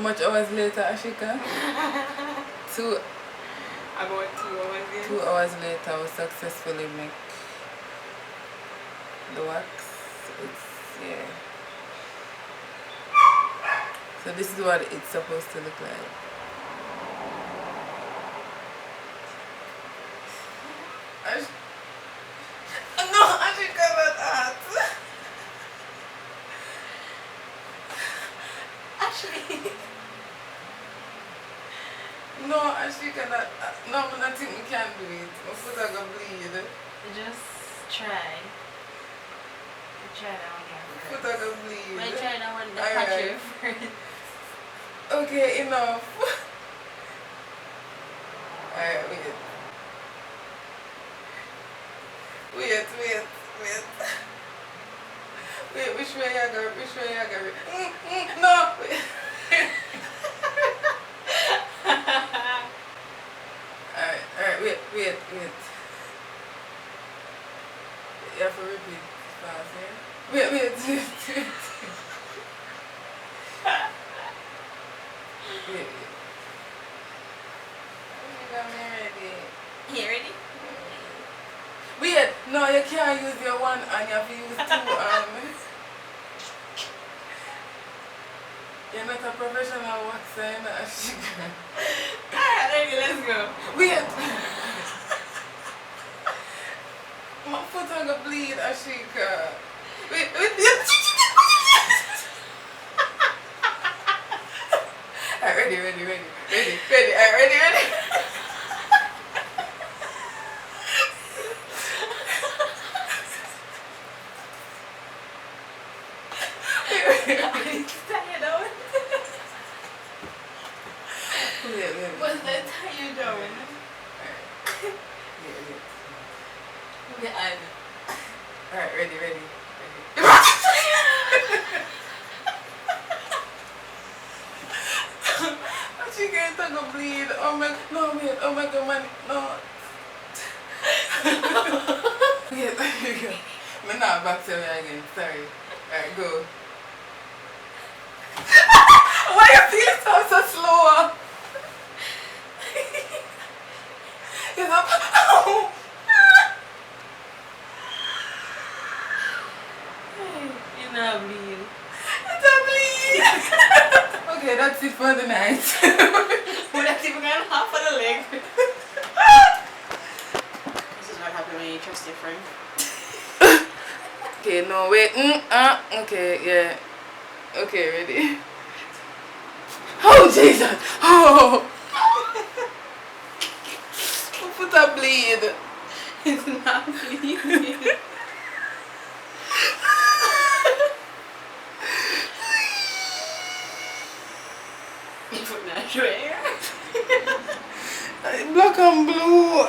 much hours later, Ashika? About 2 hours later. 2 hours later, we successfully make the wax. Yeah. So this is what it's supposed to look like. No, Ashika, not that. Actually. No, Ashika, not. No, I don't think we can do it. My foot are gonna bleed. Just try. Try that one here. Foot are gonna bleed. Might try that one. The Alright. patcher first. Okay, enough. Alright, wait. Wait. Wait, which way you go? No! Wait. Alright, wait. You have to repeat fast, yeah? Wait. Wait. You ready? Wait, no, you can't use your one and you have to use two. You're not a professional waxer, you're not a Ashika. Alright, ready, let's go. Wait! My foot are gonna bleed, Ashika. Wait. Alright, ready. Alright, ready. What's that tie you doing? Alright, ready. She can't take a bleed. Oh my god, man. No. Wait. I'm not back to me again. Sorry. Alright, go. Why you feel so slow? It's up. You're not bleeding. It's a bleed. Okay, that's it for the night. We're not even gonna half of the leg. This is what happens when you trust your friend. Okay, no, wait. Okay, yeah. Okay, ready? Oh, Jesus! Oh! My foot a bleed. It's not bleeding. Your foot not sure. Black and blue.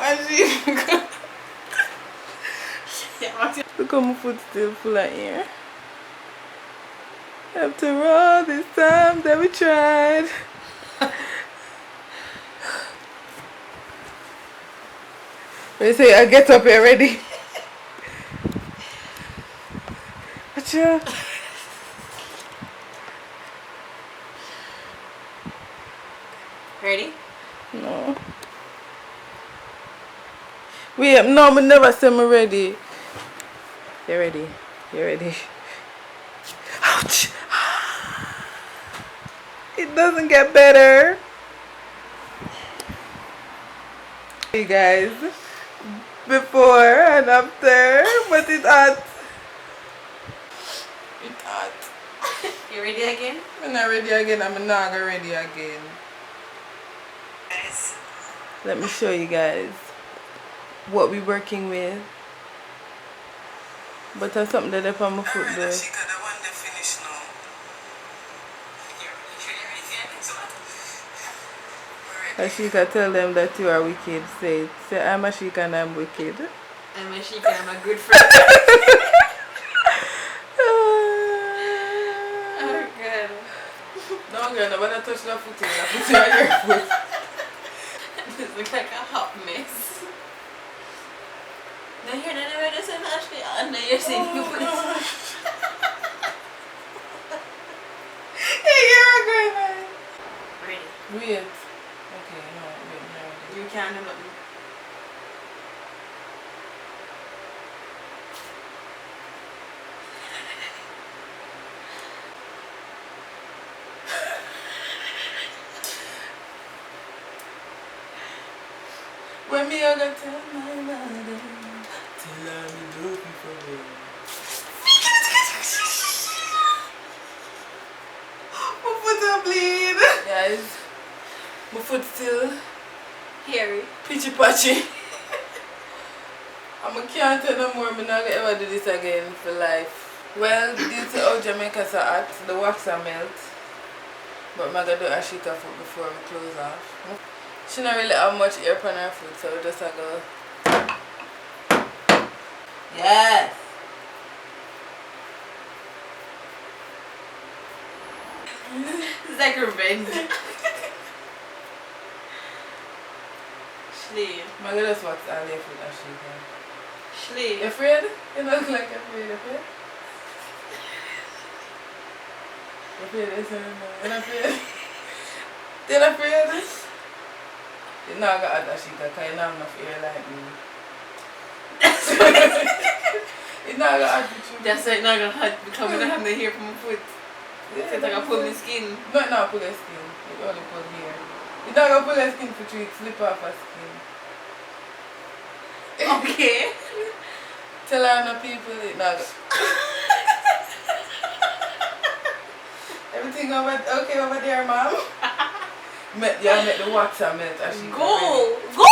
Look how my foot still full of air. After all this time that we tried. They say I get up here ready. Gotcha. Ready? No. Wait, no, I never say me ready. You ready? Ouch! It doesn't get better. Hey guys, before and after, but it's hot. It's hot. You ready again? I'm not ready again. I'm not ready again. Guys. Let me show you guys what we're working with. But there's something that up on my foot though. Ashika, tell them that you are wicked. Say I'm Ashika and I'm wicked. I'm Ashika, I'm a good friend. Oh god. No girl, nobody touch the foot here. Put it on your foot. This looks like a hot mess. Now here, now never just say Ashley, and now you're saying you put it. Hey, you're a good man. Wait. Okay, no, wait, no. You can't do nothing. When me I gonna tell my mother, tell her me do it for me. My foot a bleed. Guys, my foot still Hairy. pitchy patchy. I can't tell no more, I'm not gonna ever do this again for life. Well, due to how Jamaica so hot, the wax are melt. But I'm gonna do a sheet of foot before we close off. She don't really have much air on her foot, so we just go. Yes! It's like revenge. Shleighx. I'm gonna just wax all your foot as she can. Shleighx. You afraid? You look like you're afraid, afraid? You're afraid, listen, you're afraid? You're afraid? You're not gonna add that shit because you don't have enough air like me. You're not gonna add the truth. That's why it's not gonna hurt because I don't have no hair from my foot. Yeah, It's like I pull my skin. No, pull your skin. You only pull here. You're not gonna pull your skin for treat, slip off her skin. Okay. Tell her no people it not go. Everything okay over there, mom? Yeah, make the water melt as she Go! Go!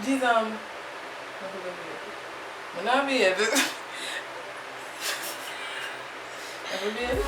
Jeez, I'm not be it. Ever be it?